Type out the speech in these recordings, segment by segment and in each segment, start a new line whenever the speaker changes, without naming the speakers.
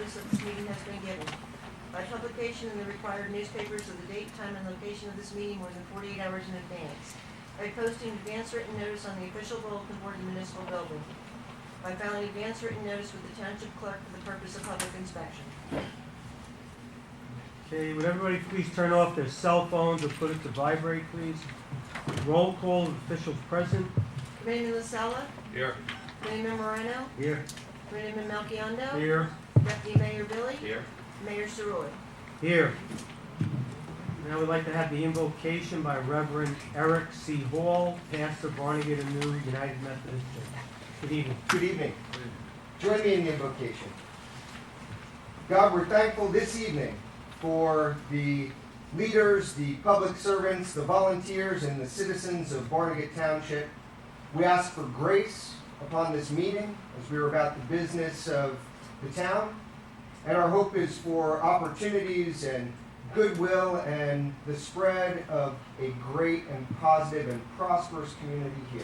notice of this meeting has been given. By publication in the required newspapers of the date, time, and location of this meeting more than 48 hours in advance. By posting advance written notice on the official bulletin board of the municipal building. By filing advance written notice with the township clerk for the purpose of public inspection.
Okay, would everybody please turn off their cell phones or put it to vibrate, please? Roll call of officials present.
Committeeman Lasella,
Here.
Committeeman Moreno,
Here.
Committeeman Melchiondo,
Here.
Deputy Mayor Billy,
Here.
Mayor Saroy.
Here. Now we'd like to have the invocation by Reverend Eric C. Hall, pastor Barnegat Anew United Methodist Church. Good evening.
Good evening. Join me in the invocation. God, we're thankful this evening for the leaders, the public servants, the volunteers, and the citizens of Barnegat Township. We ask for grace upon this meeting as we are about the business of the town. And our hope is for opportunities and goodwill and the spread of a great and positive and prosperous community here.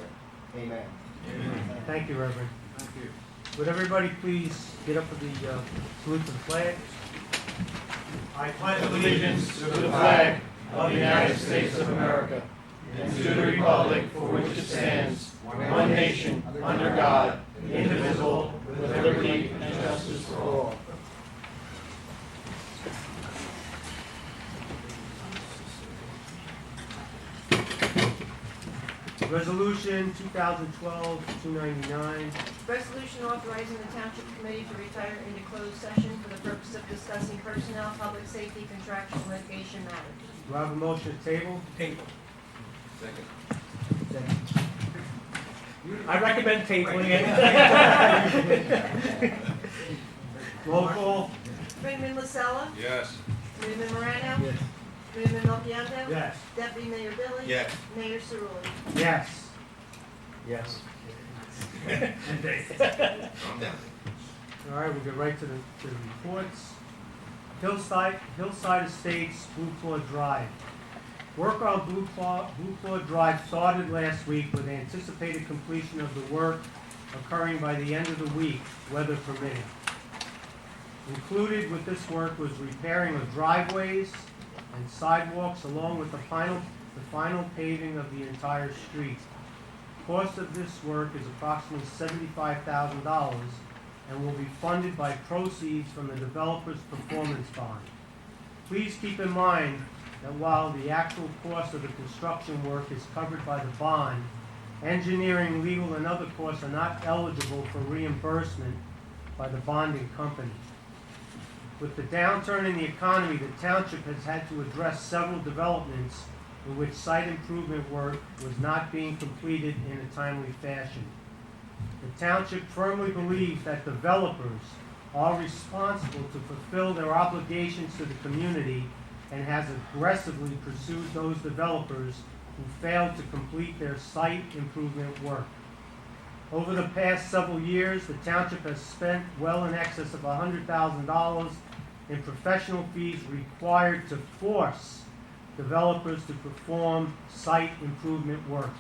Amen.
Amen.
Thank you, Reverend.
Thank you.
Would everybody please get up for the salute to the flag?
I pledge allegiance to the flag of the United States of America and to the republic for which it stands, one nation, under God, indivisible, with liberty and justice for all.
Resolution 2012-299.
Resolution authorizing the township committee to retire into closed session for the purpose of discussing personnel, public safety, contractual, and litigation matters.
Do I have a motion to table?
Table. Second.
I recommend tabling it. Roll call.
Committeeman Lasella,
Yes.
Committeeman Moreno,
Yes.
Committeeman Melchiondo,
Yes.
Deputy Mayor Billy,
Yes.
Mayor Saroy.
Yes. Yes.
Calm down.
All right, we'll get right to the reports. Hillside Estates, Blue Claw Drive. Work on Blue Claw Drive started last week with anticipated completion of the work occurring by the end of the week, weather permitting. Included with this work was repairing of driveways and sidewalks along with the final paving of the entire street. Cost of this work is approximately $75,000 and will be funded by proceeds from the developer's performance bond. Please keep in mind that while the actual cost of the construction work is covered by the bond, engineering, legal, and other costs are not eligible for reimbursement by the bonding company. With the downturn in the economy, the township has had to address several developments in which site improvement work was not being completed in a timely fashion. The township firmly believes that developers are responsible to fulfill their obligations to the community and has aggressively pursued those developers who failed to complete their site improvement work. Over the past several years, the township has spent well in excess of $100,000 in professional fees required to force developers to perform site improvement work.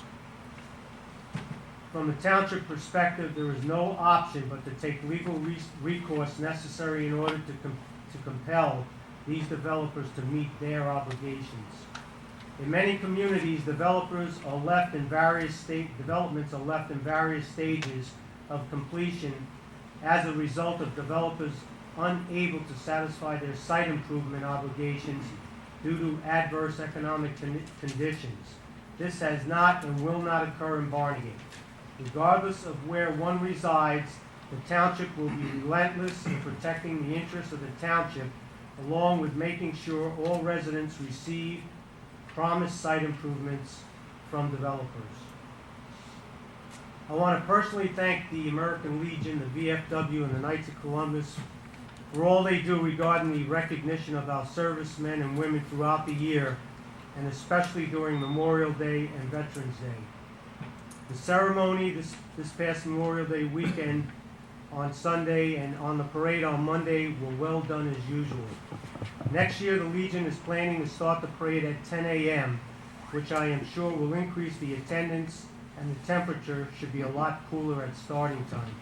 From the township perspective, there is no option but to take legal recourse necessary in order to compel these developers to meet their obligations. In many communities, developments are left in various stages of completion as a result of developers unable to satisfy their site improvement obligations due to adverse economic conditions. This has not and will not occur in Barnegat. Regardless of where one resides, the township will be relentless in protecting the interests of the township, along with making sure all residents receive promised site improvements from developers. I want to personally thank the American Legion, the VFW, and the Knights of Columbus for all they do regarding the recognition of our servicemen and women throughout the year, and especially during Memorial Day and Veterans Day. The ceremony this past Memorial Day weekend on Sunday and on the parade on Monday were well done as usual. Next year, the Legion is planning to start the parade at 10 a.m., which I am sure will increase the attendance, and the temperature should be a lot cooler at starting time.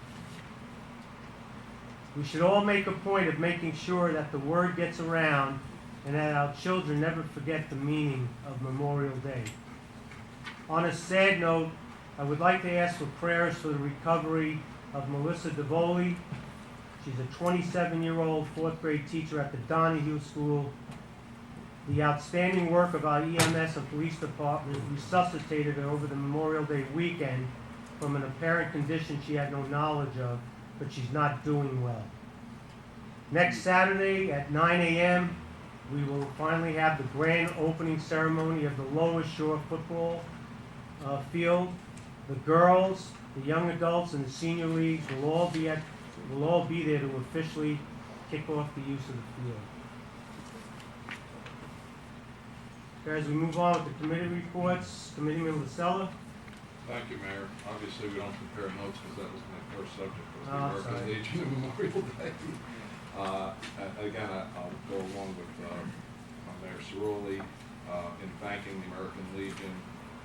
We should all make a point of making sure that the word gets around and that our children never forget the meaning of Memorial Day. On a sad note, I would like to ask for prayers for the recovery of Melissa DeVoli. She's a 27-year-old fourth grade teacher at the Donahue School. The outstanding work of our EMS and police department resuscitated her over the Memorial Day weekend from an apparent condition she had no knowledge of, but she's not doing well. Next Saturday at 9 a.m., we will finally have the grand opening ceremony of the Lower Shore football field. The girls, the young adults, and the senior leagues will all be there to officially kick off the use of the field. Okay, as we move on with the committee reports, Committeeman Lasella.
Thank you, Mayor. Obviously, we don't compare notes because that was my first subject, was the
Oh,
American
sorry.
Legion and Memorial Day. Again, I'll go along with Mayor Cerulli in thanking the American Legion,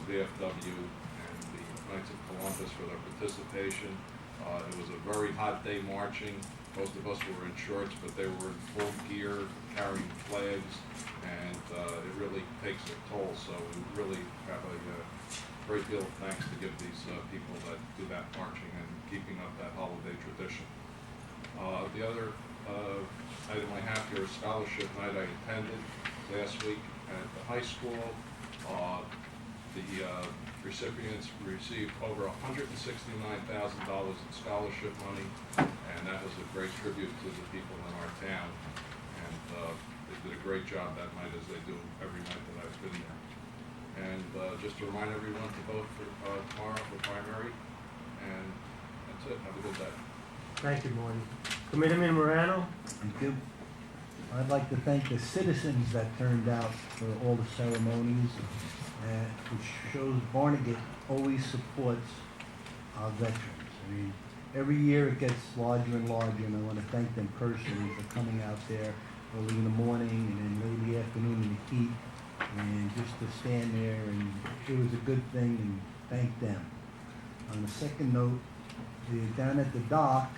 the VFW, and the Knights of Columbus for their participation. It was a very hot day marching. Most of us were in shorts, but they were in full gear, carrying flags, and it really takes a toll. So we really have a great deal of thanks to give these people that do that marching and keeping up that holiday tradition. The other item I have here is scholarship night I attended last week at the high school. The recipients received over $169,000 in scholarship money, and that was a great tribute to the people in our town. And they did a great job that night, as they do every night that I've been there. And just to remind everyone to vote for tomorrow for primary, and that's it. Have a good day.
Thank you, Marty. Committeeman Morano.
Thank you. I'd like to thank the citizens that turned out for all the ceremonies, which shows Barnegat always supports our veterans. I mean, every year it gets larger and larger, and I want to thank them personally for coming out there early in the morning and then late in the afternoon in the heat, and just to stand there, and it was a good thing, and thank them. On the second note, down at the dock,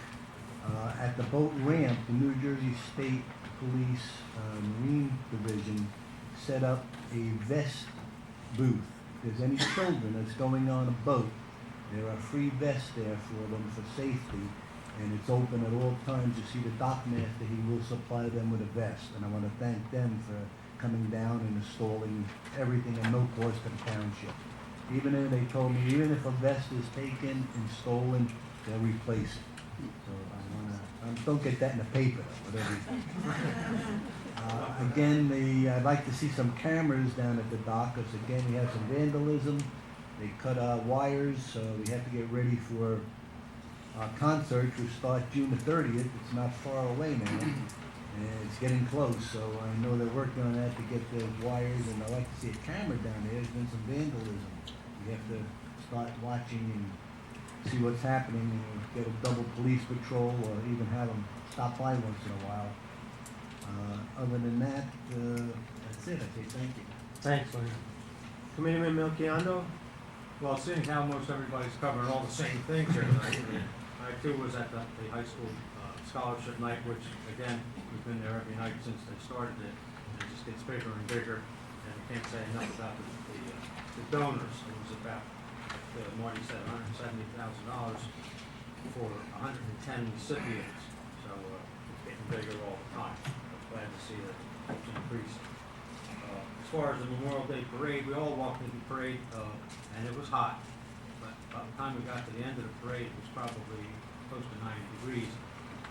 at the boat ramp, the New Jersey State Police Marine Division set up a vest booth. If there's any children that's going on a boat, there are free vests there for them for safety, and it's open at all times. You see the dock master, he will supply them with a vest, and I want to thank them for coming down and installing everything at no cost to the township. Even though they told me, even if a vest is taken and stolen, they'll replace it. So don't get that in the paper, whatever. Again, I'd like to see some cameras down at the dock, because again, we have some vandalism. They cut wires, so we have to get ready for our concert, which starts June the 30th. It's not far away now, and it's getting close, so I know they're working on that to get the wires, and I'd like to see a camera down there. There's been some vandalism. We have to start watching and see what's happening, and get a double police patrol, or even have them stop by once in a while. Other than that, that's it. I say thank you.
Thanks, Lenny. Committeeman Milchiando.
Well, seeing how most everybody's covering all the same things here tonight, I too was at the high school scholarship night, which again, we've been there every night since they started it, and it just gets bigger and bigger, and I can't say enough about the donors. It was about, Marty said, $170,000 for 110 recipients, so it's getting bigger all the time. I'm glad to see that it's increased. As far as the Memorial Day parade, we all walked into the parade, and it was hot. But by the time we got to the end of the parade, it was probably close to 90 degrees.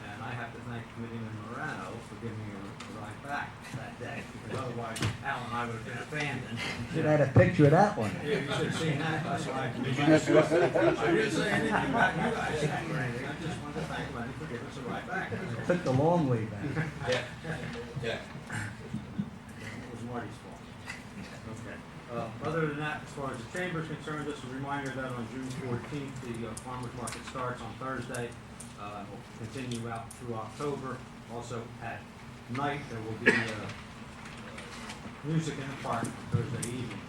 And I have to thank Committeeman Morano for giving me a ride back that day, because otherwise Al and I would have been abandoned.
Should have had a picture of that one.
Yeah, you should have seen that. That's why I didn't say anything about you guys or anything. I just wanted to thank Lenny for giving us a ride back.
Took the long way back.
Yeah.
It was Marty's fault. Okay. Other than that, as far as the chamber is concerned, just a reminder that on June 14th, the farmers market starts on Thursday. Will continue out through October. Also at night, there will be music in the park on Thursday evening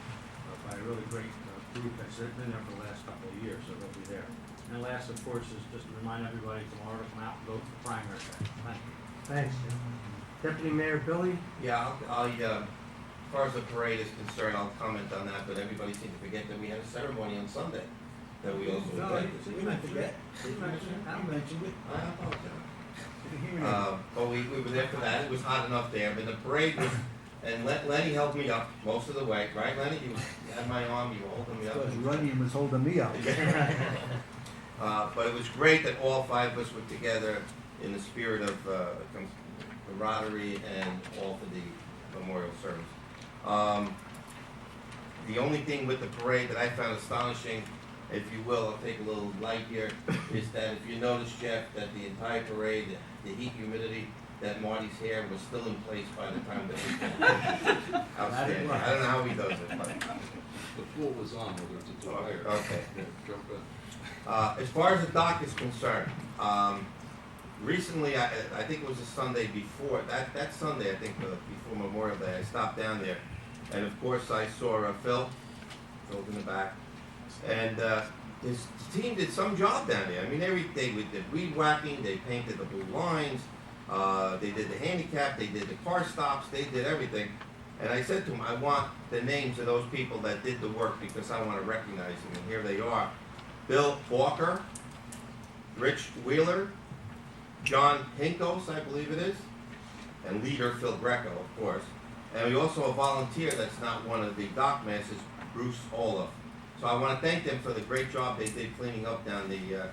by a really great group that's been there for the last couple of years, so they'll be there. And then last, of course, is just to remind everybody tomorrow to come out and vote for primary day. Thank you.
Thanks, Jim. Deputy Mayor Billy?
Yeah, as far as the parade is concerned, I'll comment on that, but everybody seemed to forget that we had a ceremony on Sunday that we also attended.
We didn't forget.
You mentioned it.
I mentioned it.
I apologize.
Didn't hear it.
But we were there for that. It was hot enough there, but the parade was, and Lenny held me up most of the way, right, Lenny? You had my arm, you were holding me up.
Because Runyon was holding me up.
But it was great that all five of us were together in the spirit of camaraderie and all for the memorial service. The only thing with the parade that I found astonishing, if you will, I'll take a little light here, is that if you notice, Jeff, that the entire parade, the heat, humidity, that Marty's hair was still in place by the time that we finished. Outstanding. I don't know how he does it, but.
The pool was on, whether it's a two-hour.
Okay.
Yeah, jump in.
As far as the dock is concerned, recently, I think it was the Sunday before, that Sunday, I think, before Memorial Day, I stopped down there. And of course, I saw Phil's in the back. And his team did some job down there. I mean, they did weed whacking, they painted the blue lines, they did the handicap, they did the car stops, they did everything. And I said to him, I want the names of those people that did the work because I want to recognize them. And here they are. Bill Walker, Rich Wheeler, John Hinkos, I believe it is, and leader Phil Greco, of course. And we also have a volunteer that's not one of the dock masters, Bruce Olaf. So I want to thank them for the great job they did cleaning up down the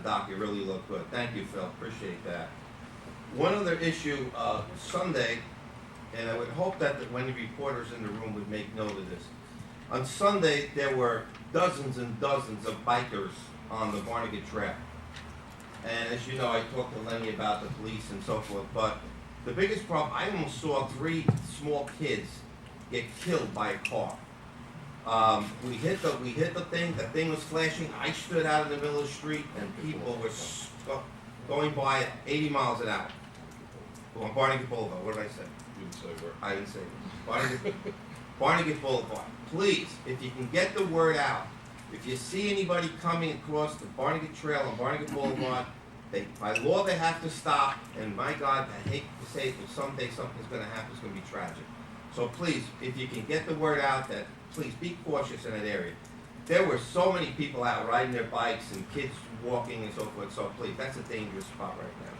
dock. It really looked good. Thank you, Phil. Appreciate that. One other issue, Sunday, and I would hope that when the reporters in the room would make note of this. On Sunday, there were dozens and dozens of bikers on the Barnegat Trail. And as you know, I talked to Lenny about the police and so forth, but the biggest problem, I almost saw 3 small kids get killed by a car. We hit the thing was flashing, I stood out in the middle of the street and people were going by at 80 miles an hour. On Barnegat Boulevard, what did I say?
You didn't say where.
I didn't say that. Barnegat Boulevard. Please, if you can get the word out, if you see anybody coming across the Barnegat Trail on Barnegat Boulevard, by law they have to stop, and my God, I hate to say it, but someday something's gonna happen, it's gonna be tragic. So please, if you can get the word out that, please be cautious in that area. There were so many people out riding their bikes and kids walking and so forth, so please, that's a dangerous spot right now.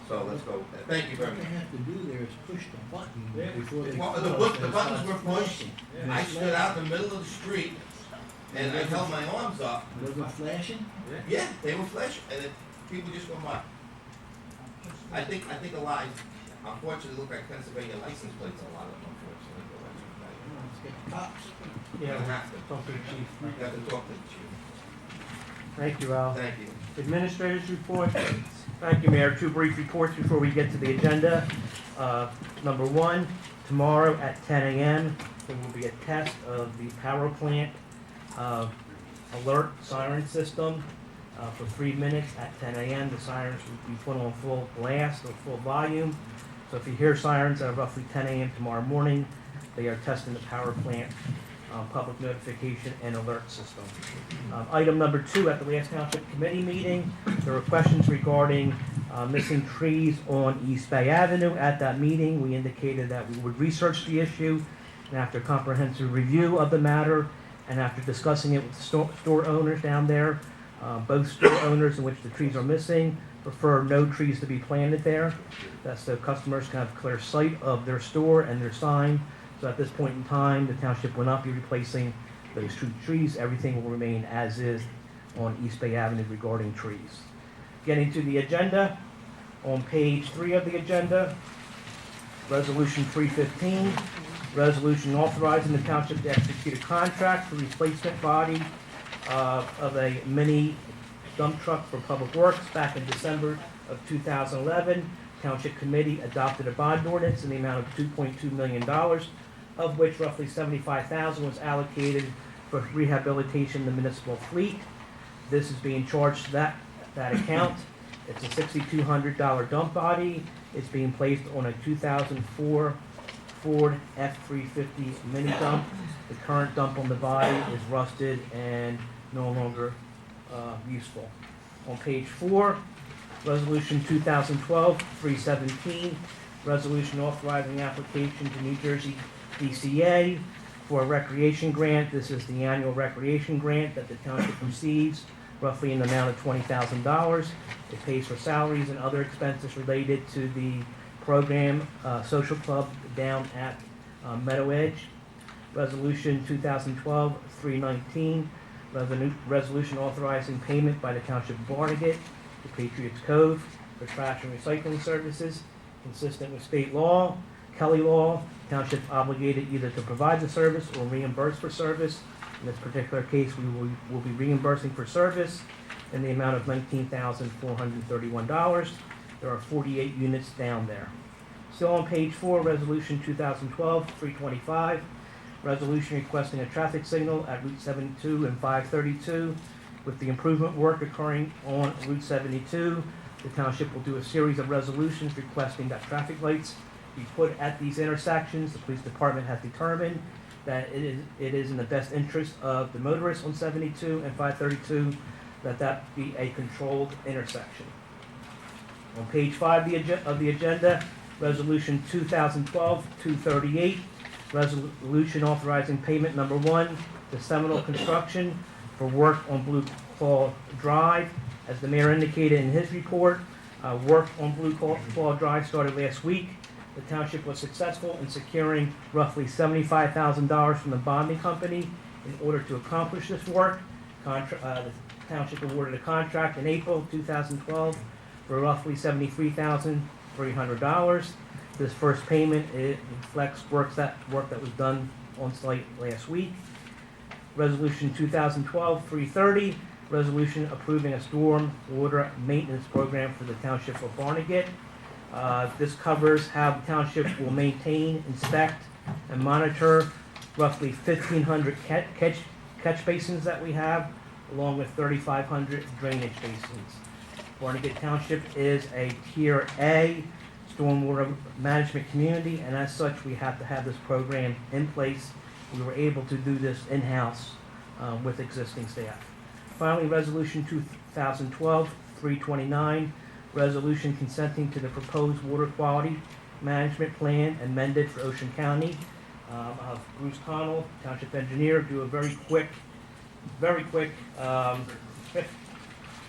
So let's go with that. Thank you very
What
much.
they have to do there is push the button
Yeah.
before they.
Well,
cross
the
and
buttons
start
were pushed.
flashing.
I stood out in the middle of the street and I held my arms up.
Was it flashing?
Yeah, they were flashing, and then people just went by. I think a lot, unfortunately, look like Pennsylvania license plates, a lot of them, unfortunately.
Let's get the cops.
You don't have to.
Talk to the chief.
You have to talk to the chief.
Thank you, Al.
Thank you.
Administrators report.
Thank you, Mayor. 2 brief reports before we get to the agenda. Number 1, tomorrow at 10 a.m., there will be a test of the power plant alert siren system for 3 minutes at 10 a.m. The sirens will be put on full blast or full volume. So if you hear sirens at roughly 10 a.m. tomorrow morning, they are testing the power plant public notification and alert system. Item number 2, at the last Township Committee meeting, there were questions regarding missing trees on East Bay Avenue. At that meeting, we indicated that we would research the issue, and after comprehensive review of the matter, and after discussing it with the store owners down there, both store owners in which the trees are missing prefer no trees to be planted there. That's so customers can have clear sight of their store and their sign. So at this point in time, the township will not be replacing those 2 trees. Everything will remain as is on East Bay Avenue regarding trees. Getting to the agenda, on page 3 of the agenda, Resolution 315, resolution authorizing the township to execute a contract for replacement body of a mini dump truck for public works. Back in December of 2011, Township Committee adopted a bond ordinance in the amount of $2.2 million, of which roughly $75,000 was allocated for rehabilitation of the municipal fleet. This is being charged to that account. It's a $6,200 dump body. It's being placed on a 2004 Ford F-350 mini dump. The current dump on the body is rusted and no longer useful. On page 4, Resolution 2012-317, resolution authorizing application to New Jersey DCA for a recreation grant. This is the annual recreation grant that the township receives, roughly in the amount of $20,000. It pays for salaries and other expenses related to the program, social club down at Meadow Edge. Resolution 2012-319, resolution authorizing payment by the Township of Barnegat to Patriots Cove for trash and recycling services consistent with state law, Kelly law. Township obligated either to provide the service or reimburse for service. In this particular case, we will be reimbursing for service in the amount of $19,431. There are 48 units down there. Still on page 4, Resolution 2012-325, resolution requesting a traffic signal at Route 72 and 532. With the improvement work occurring on Route 72, the township will do a series of resolutions requesting that traffic lights be put at these intersections. The police department has determined that it is in the best interest of the motorists on 72 and 532 that be a controlled intersection. On page 5 of the agenda, Resolution 2012-238, resolution authorizing payment number 1 to Seminole Construction for work on Blue Claw Drive. As the mayor indicated in his report, work on Blue Claw Drive started last week. The township was successful in securing roughly $75,000 from the bonding company in order to accomplish this work. The township awarded a contract in April 2012 for roughly $73,300. This first payment, it reflects work that was done on site last week. Resolution 2012-330, resolution approving a storm water maintenance program for the township of Barnegat. This covers how the township will maintain, inspect, and monitor roughly 1,500 catch basins that we have, along with 3,500 drainage basins. Barnegat Township is a Tier A stormwater management community, and as such, we have to have this program in place. We were able to do this in-house with existing staff. Finally, Resolution 2012-329, resolution consenting to the proposed water quality management plan amended for Ocean County. Of Bruce Connell, Township Engineer, do a very quick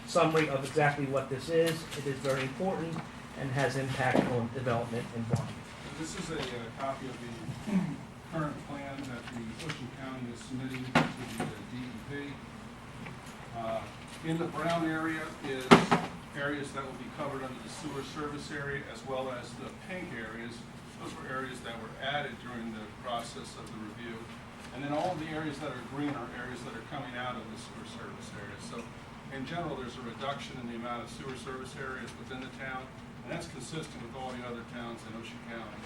summary of exactly what this is. It is very important and has impact on development in Barnegat.
This is a copy of the current plan that the Ocean County is submitting to the DEP. In the brown area is areas that will be covered under the sewer service area, as well as the pink areas. Those were areas that were added during the process of the review. And then all of the areas that are green are areas that are coming out of the sewer service area. So in general, there's a reduction in the amount of sewer service areas within the town, and that's consistent with all the other towns in Ocean County.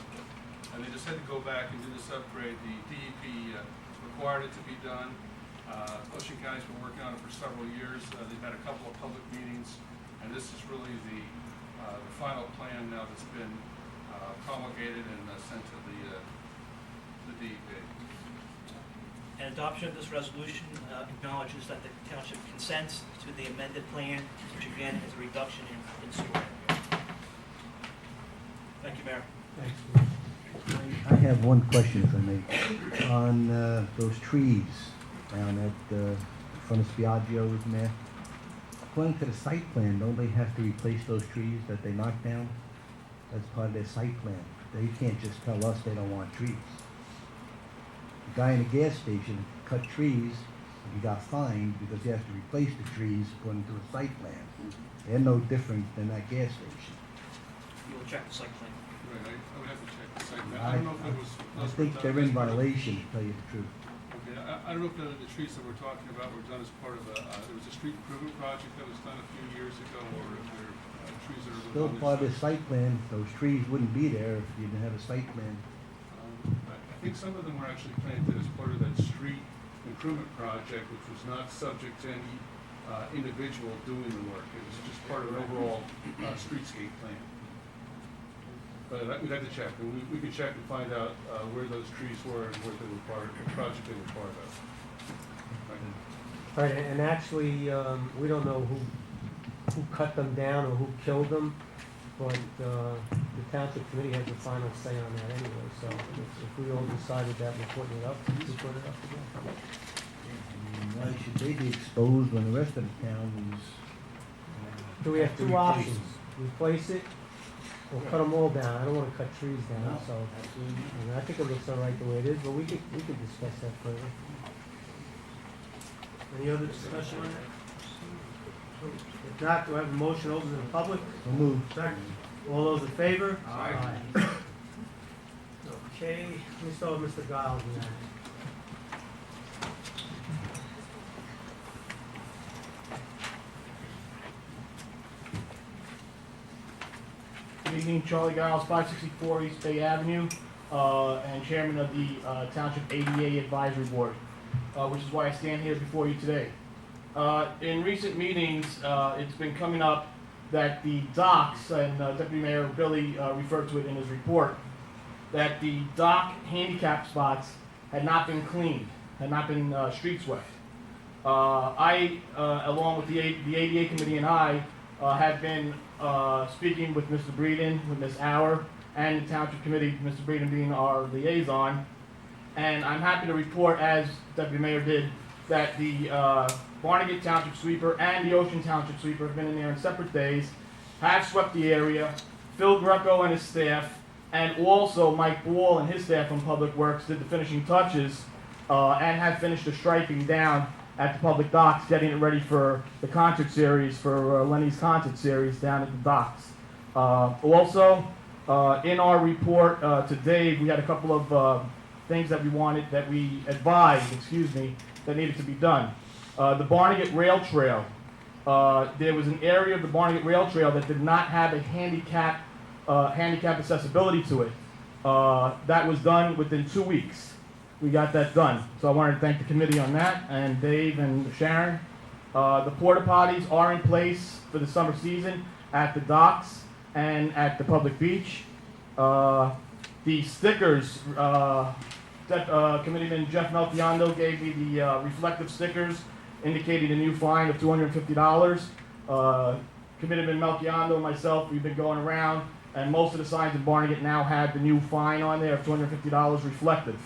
And they just had to go back and do this upgrade. The DEP required it to be done. Ocean County's been working on it for several years. They've had a couple of public meetings, and this is really the final plan now that's been promulgated and sent to the DEP.
And adoption of this resolution acknowledges that the township consents to the amended plan, which again is a reduction in sewer area. Thank you, Mayor.
I have one question, if I may. On those trees down at in front of Spiaggio, isn't there? According to the site plan, don't they have to replace those trees that they knocked down? That's part of their site plan. They can't just tell us they don't want trees. The guy in the gas station cut trees, and he got fined because he has to replace the trees according to the site plan. They're no different than that gas station.
You will check the site plan.
Right, I would have to check the site. I don't know if it was.
I think they're in violation, to tell you the truth.
Okay, I don't know if the trees that we're talking about were done as part of there was a street improvement project that was done a few years ago, or if they're trees that are.
Still part of the site plan, those trees wouldn't be there if you didn't have a site plan.
I think some of them were actually planted as part of that street improvement project, which was not subject to any individual doing the work. It was just part of an overall streetscape plan. But we'd have to check, and we could check and find out where those trees were and where they were part of, the project they were part of.
Right, and actually, we don't know who cut them down or who killed them, but the township committee has the final say on that anyway, so if we all decided that we're putting it up, we put it up again.
Why should they be exposed when the rest of the town is?
So we have two options, replace it or cut them all down. I don't wanna cut trees down, so, I think it looks all right the way it is, but we could discuss that further. Any other discussion on that? If not, do I have a motion open to the public?
So moved.
Second. All those in favor? Aye. Okay, let me start with Mr. Giles now.
Good evening, Charlie Giles, 564 East Bay Avenue, and chairman of the Township ADA Advisory Board, which is why I stand here before you today. In recent meetings, it's been coming up that the docks, and Deputy Mayor Billy referred to it in his report, that the dock handicap spots had not been cleaned, had not been street swept. I, along with the ADA committee and I, have been speaking with Mr. Breeden, with Ms. Auer, and the Township Committee, Mr. Breeden being our liaison. And I'm happy to report, as Deputy Mayor did, that the Barnegat Township Sweeper and the Ocean Township Sweeper have been in there on separate days, have swept the area. Phil Greco and his staff, and also Mike Ball and his staff from Public Works did the finishing touches, and have finished the striping down at the public docks, getting it ready for the concert series, for Lenny's concert series down at the docks. Also, in our report to Dave, we had a couple of things that we advised, that needed to be done. The Barnegat Rail Trail, there was an area of the Barnegat Rail Trail that did not have a handicap accessibility to it. That was done within 2 weeks. We got that done. So I wanted to thank the committee on that, and Dave and Sharon. The porta potties are in place for the summer season at the docks and at the public beach. The stickers, Committeeman Jeff Melchiondo gave me the reflective stickers indicating a new fine of $250. Committeeman Melchiondo and myself, we've been going around, and most of the signs in Barnegat now have the new fine on there of $250 reflective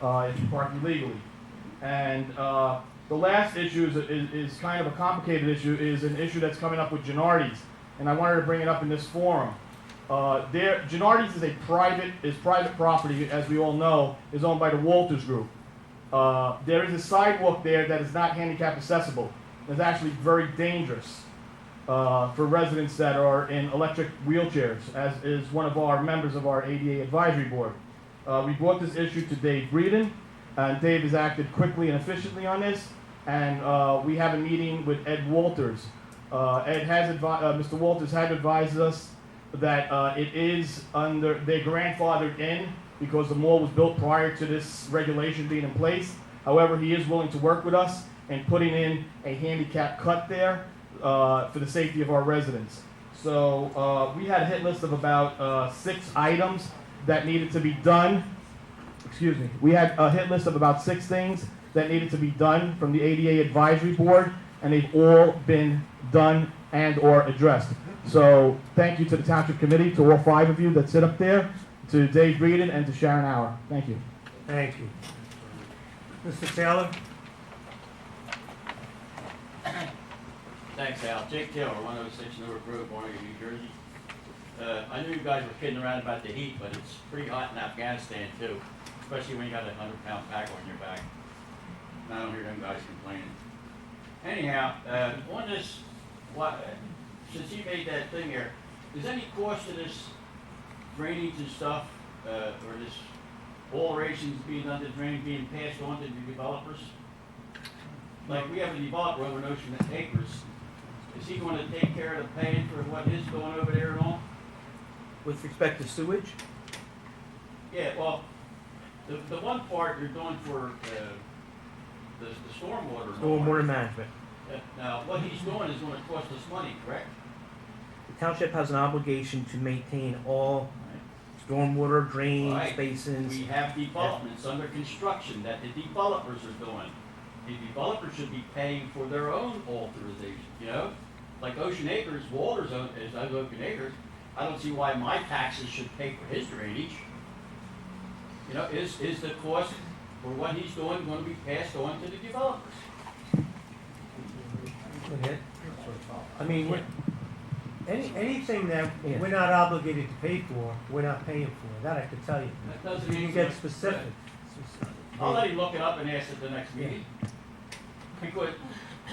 if you park illegally. And the last issue is kind of a complicated issue, is an issue that's coming up with Gennardi's, and I wanted to bring it up in this forum. Gennardi's is private property, as we all know, is owned by the Walters Group. There is a sidewalk there that is not handicap accessible. It's actually very dangerous for residents that are in electric wheelchairs, as is one of our members of our ADA advisory board. We brought this issue to Dave Breeden, and Dave has acted quickly and efficiently on this, and we have a meeting with Ed Walters. Mr. Walters had advised us that it is they're grandfathered in because the mall was built prior to this regulation being in place. However, he is willing to work with us in putting in a handicap cut there for the safety of our residents. So we had a hit list of about 6 items that needed to be done. We had a hit list of about 6 things that needed to be done from the ADA advisory board, and they've all been done and or addressed. So thank you to the Township Committee, to all 5 of you that sit up there, to Dave Breeden, and to Sharon Auer. Thank you.
Thank you. Mr. Taylor?
Thanks, Al. Jake Taylor, 106 Newark Road, Barnegat, New Jersey. I knew you guys were kidding around about the heat, but it's pretty hot in Afghanistan too, especially when you got a 100-pound pack on your back. And I don't hear them guys complaining. Anyhow, on this, since he made that thing here, is any cost to this drainage and stuff, or this alterations being done to drain being passed on to the developers? Like we have a developer over in Ocean Acres. Is he going to take care of the paying for what is going over there and all?
With respect to sewage?
Yeah, well, the one part you're doing for the stormwater. and all
Stormwater
that.
management.
Now, what he's doing is going to cost us money, correct?
The township has an obligation to maintain all stormwater drains,
Right.
basins.
We have developments under construction that the developers are doing. The developers should be paying for their own authorization, you know? like Ocean Acres, Walter's is Ocean Acres, I don't see why my taxes should pay for his drainage. You know, is the cost for what he's doing gonna be passed on to the developers?
I mean, anything that we're not obligated to pay for, we're not paying for. That I could tell you.
That doesn't
You can
mean.
get specific.
I'll let him look it up and ask at the next meeting. Because,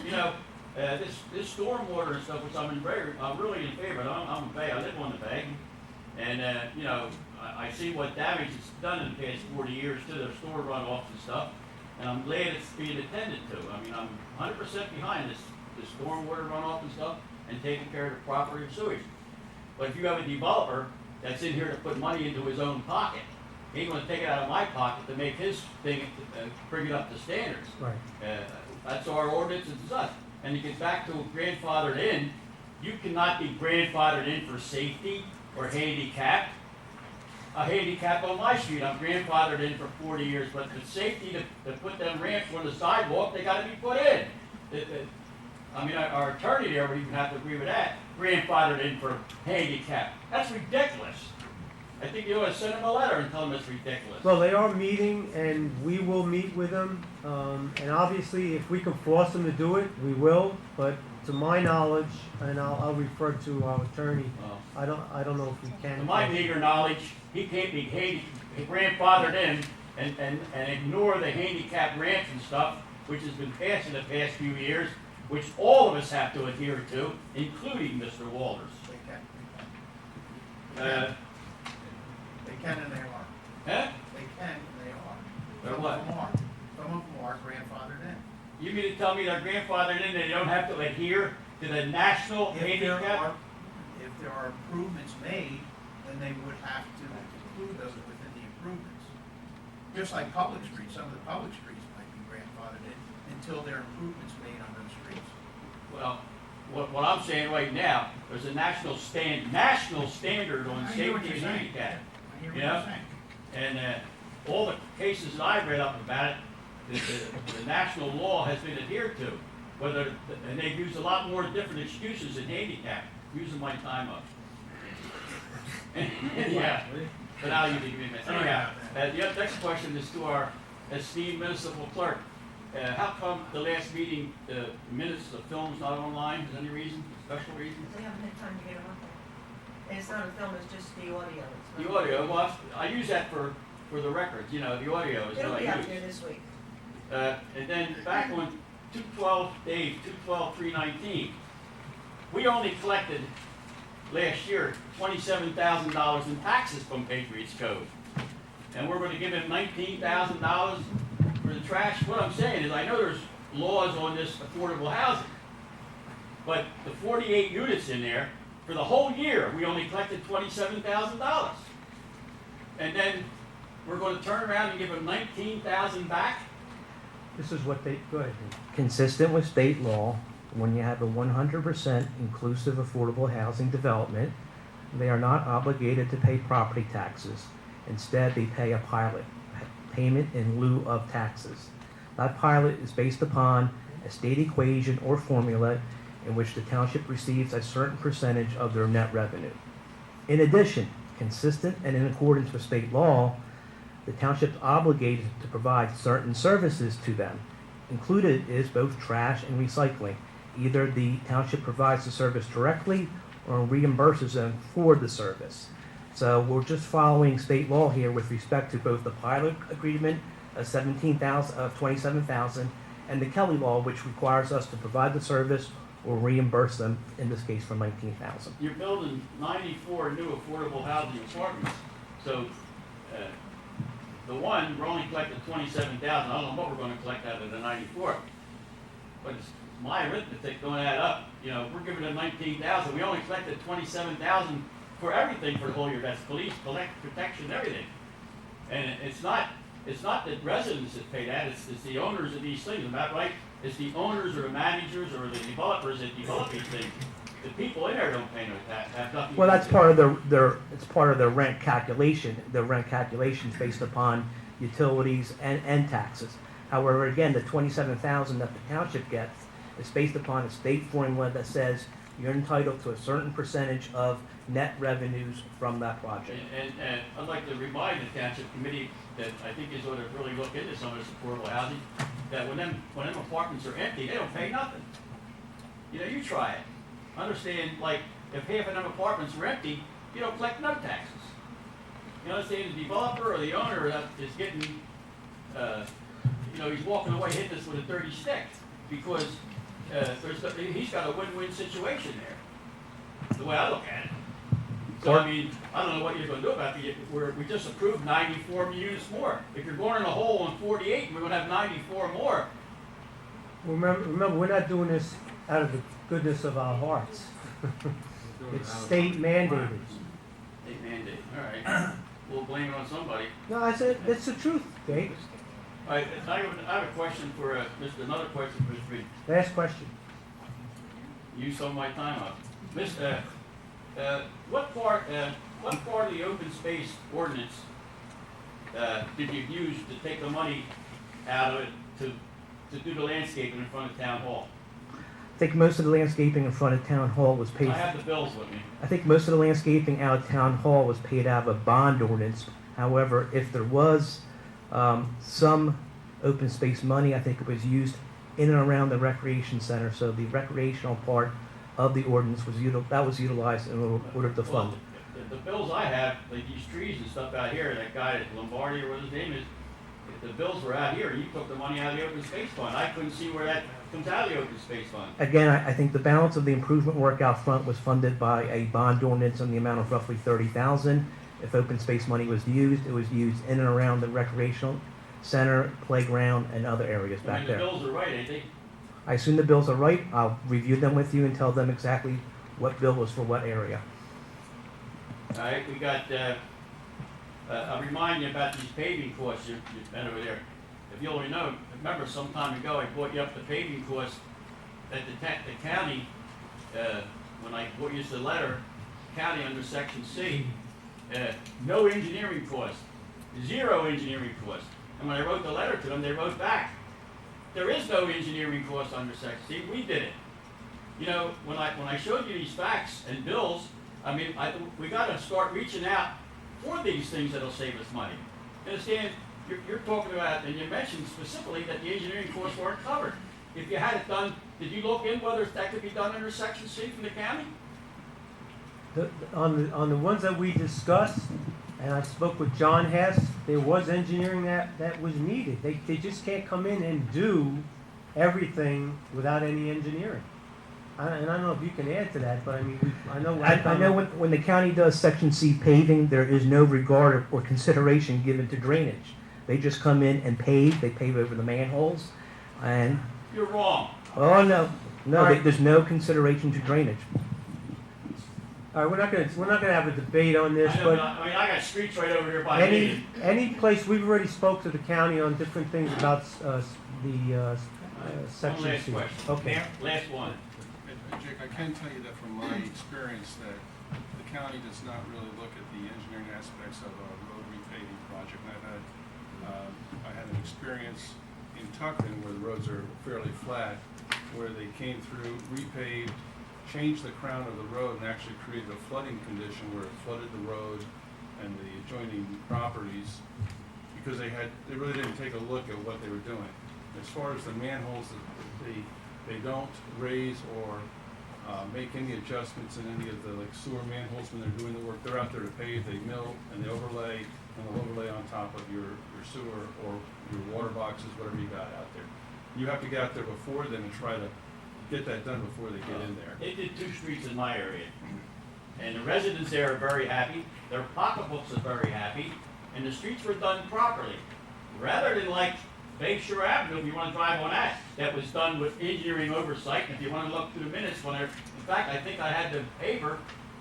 you know, this stormwater and stuff, which I'm really in favor of. I'm a bay, I live on the bay. And, you know, I see what damage it's done in the past 40 years to their store runoffs and stuff. And I'm glad it's being attended to. I mean, I'm 100% behind this stormwater runoff and stuff and taking care of the property and sewage. But if you have a developer that's in here to put money into his own pocket, he ain't gonna take it out of my pocket to make his thing, bring it up to standards.
Right.
That's our ordinance and such. And it gets back to grandfathered in. You cannot be grandfathered in for safety or handicapped. A handicap on my street, I'm grandfathered in for 40 years, but the safety to put them ramps on the sidewalk, they gotta be put in. I mean, our attorney there would even have to agree with that, grandfathered in for handicap. That's ridiculous. I think you ought to send them a letter and tell them it's ridiculous.
Well, they are meeting, and we will meet with them. And obviously, if we can force them to do it, we will. But to my knowledge, and I'll refer to our attorney, I don't know if we can.
To my meager knowledge, he can't be grandfathered in and ignore the handicap ramps and stuff, which has been passed in the past few years, which all of us have to adhere to, including Mr. Walters.
They can and they are.
Huh?
They can and they are.
They're
Some
what?
of them are. Some of them are grandfathered in.
You mean to tell me they're grandfathered in, they don't have to adhere to the national handicap?
If there are improvements made, then they would have to include those within the improvements. Just like public streets, some of the public streets might be grandfathered in until there are improvements made on those streets.
Well, what I'm saying right now, there's a national standard on
I hear what
safety
you're
and
saying.
handicap.
I hear what
You
you're
know?
saying.
And all the cases that I've read up about it, the national law has been adhered to. And they've used a lot more different excuses than handicap. Using my time up. Yeah, but now you give me a minute. Anyhow, the next question is to our esteemed municipal clerk. How come the last meeting, the minutes, the film's not online? Is there any reason, special reason?
They haven't had time to get it on there. And it's not a film, it's just the audio. It's
The
not-
audio, well, I use that for the records, you know, the audio is
It'll
what
be
I
out
use.
there this week.
And then back on 2/12/3/19, we only collected last year $27,000 in taxes from Patriots Cove. And we're gonna give him $19,000 for the trash. What I'm saying is, I know there's laws on this affordable housing, but the 48 units in there, for the whole year, we only collected $27,000. And then we're gonna turn around and give him 19,000 back?
This is what they, go ahead. Dave.
Consistent with state law, when you have a 100% inclusive affordable housing development, they are not obligated to pay property taxes. Instead, they pay a pilot payment in lieu of taxes. That pilot is based upon a state equation or formula in which the township receives a certain percentage of their net revenue. In addition, consistent and in accordance with state law, the township is obligated to provide certain services to them. Included is both trash and recycling. Either the township provides the service directly or reimburses them for the service. So we're just following state law here with respect to both the pilot agreement of 27,000 and the Kelly law, which requires us to provide the service or reimburse them, in this case for 19,000.
You're building 94 new affordable housing apartments, so, the one, we're only collecting 27,000, I don't know what we're gonna collect out of the 94. But it's my arithmetic don't add up, you know, we're giving them 19,000, we only collected 27,000 for everything for the whole year, that's police, protection, everything. And it's not the residents that pay that, it's the owners of these things, am I right? It's the owners or the managers or the developers that develop these things. The people in there don't pay no tax, have nothing.
Well,
to
that's
do
part
with
of it's part of their rent calculation. The rent calculation is based upon utilities and taxes. However, again, the 27,000 that the township gets is based upon a state formula that says you're entitled to a certain percentage of net revenues from that project.
And I'd like to remind the township committee that I think is ought to really look into some of this affordable housing, that when them apartments are empty, they don't pay nothing. You know, you try it. Understand, like, if half of them apartments are empty, you don't collect no taxes. You understand, the developer or the owner is getting, you know, he's walking away hitting us with a dirty stick, because he's got a win-win situation there, the way I look at it. So, I mean, I don't know what you're gonna do about it. We just approved 94 units more. If you're going in a hole on 48, we're gonna have 94 more.
Remember, we're not doing this out of the goodness of our hearts. It's state mandated.
State mandate, all right. We'll blame it on somebody.
No, I said, it's the truth, Dave.
All right, I have a question for, another question for Mr. Reed.
Last question.
Use some of my time up. What part of the open space ordinance, did you use to take the money out of it to do the landscaping in front of town hall?
I think most of the landscaping in front of town hall was paid.
I have the bills with me.
I think most of the landscaping out of town hall was paid out of a bond ordinance. However, if there was some open space money, I think it was used in and around the recreation center. So the recreational part of the ordinance was utilized in order to fund it.
Well, the bills I have, like these trees and stuff out here, that guy at Lombardi or what his name is, if the bills were out here, you took the money out of the open space fund. I couldn't see where that comes out of the open space fund.
Again, I think the balance of the improvement work out front was funded by a bond ordinance in the amount of roughly $30,000. If open space money was used, it was used in and around the recreational center, playground, and other areas
I
back
mean,
there.
the bills are right, ain't they?
I assume the bills are right. I'll review them with you and tell them exactly what bill was for what area.
All right, we got, I'll remind you about these paving costs you've been over there. If you only know, remember some time ago, I brought you up the paving costs at the county, when I brought you the letter, county under section C, no engineering cost, 0 engineering cost. And when I wrote the letter to them, they wrote back, there is no engineering cost under section C, we did it. You know, when I showed you these facts and bills, I mean, we gotta start reaching out for these things that'll save us money. You understand, you're talking about, and you mentioned specifically that the engineering costs weren't covered. If you had it done, did you look in whether that could be done under section C from the county?
On the ones that we discussed, and I spoke with John Hess, there was engineering that was needed. They just can't come in and do everything without any engineering. And I don't know if you can add to that, but I mean, I know
when the county does section C paving, there is no regard or consideration given to drainage. They just come in and pave, they pave over the manholes, and,
You're wrong.
oh, no,
All right.
there's no consideration to drainage.
All right, we're not gonna have a debate on this,
I know,
but
I mean, I got streets right over here by me.
any place, we've already spoke to the county on different things about the section
One last
C.
question.
Okay.
Last one.
Jake, I can tell you that from my experience that the county does not really look at the engineering aspects of a road repaving project. And I had an experience in Tucson where the roads are fairly flat, where they came through, repaved, changed the crown of the road, and actually created a flooding condition where it flooded the road and the adjoining properties because they really didn't take a look at what they were doing. As far as the manholes, they don't raise or make any adjustments in any of the sewer manholes when they're doing the work. They're out there to pave, they mill and they overlay, and they'll overlay on top of your sewer or your water boxes, whatever you got out there. You have to get out there before then and try to get that done before they get in there.
They did 2 streets in my area, and the residents there are very happy, their pocketbooks are very happy, and the streets were done properly. Rather than like Bay Shore Avenue, if you want to drive on that was done with engineering oversight, and if you want to look through the minutes, in fact, I think I had the paper,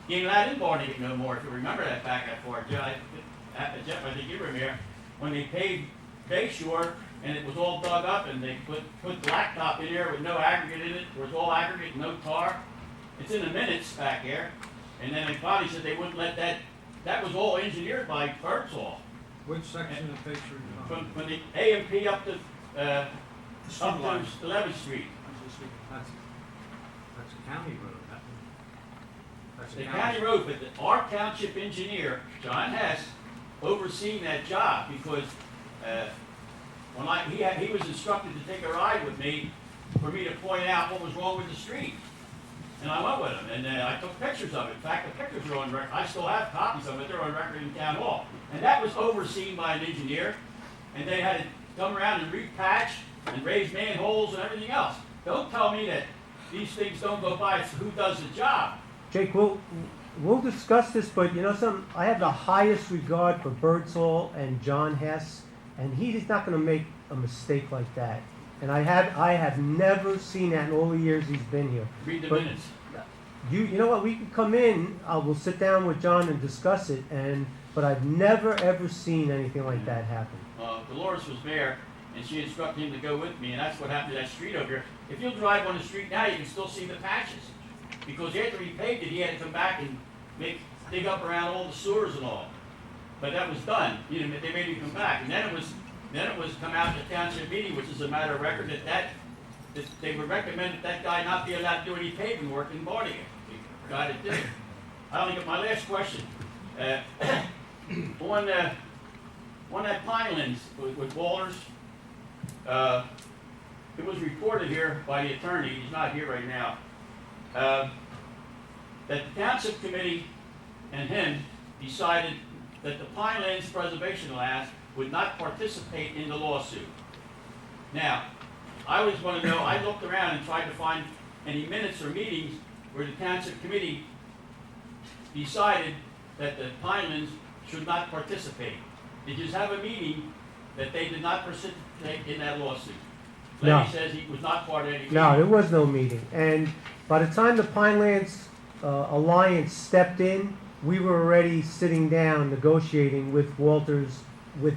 even that in Barnegat no more, if you remember that back that far, Jeff, I think you were there, when they paved Bay Shore, and it was all dug up, and they put blacktop in there with no aggregate in it, it was all aggregate, no tar. It's in the minutes back there, and then they finally said they wouldn't let that was all engineered by Birdsall.
Which section of Bay Street are you on?
From the A&P up to 11th Street.
That's a county road. That's a
The
county.
county road, but our township engineer, John Hess, overseen that job because, when he was instructed to take a ride with me for me to point out what was wrong with the street. And I went with him, and I took pictures of it. In fact, the pictures are on record. I still have copies of it. They're on record in town hall. And that was overseen by an engineer, and they had to come around and repatch and raise manholes and everything else. Don't tell me that these things don't go by. It's who does the job.
Jake, we'll discuss this, but you know something? I have the highest regard for Birdsall and John Hess, and he's not gonna make a mistake like that. And I have never seen that in all the years he's been here.
Read the
But
minutes.
You know what? We can come in. We'll sit down with John and discuss it. But I've never ever seen anything like that happen.
Dolores was there, and she instructed him to go with me, and that's what happened to that street over here. If you'll drive on the street now, you can still see the patches. Because after he paved it, he had to come back and dig up around all the sewers and all. But that was done. You know, they made him come back, and then it was come out at the township meeting, which is a matter of record, that they would recommend that guy not be allowed to do any paving work in Barnegat. The guy that did it. I only got my last question. On that Pinelands with Walters, it was reported here by the attorney, he's not here right now, that the township committee and him decided that the Pinelands Preservation Alliance would not participate in the lawsuit. Now, I always want to know, I looked around and tried to find any minutes or meetings where the township committee decided that the Pinelands should not participate. Did you have a meeting that they did not participate in that lawsuit?
No.
Lenny says he was not part of any meeting.
No, there was no meeting. And by the time the Pinelands Alliance stepped in, we were already sitting down negotiating with Walters, with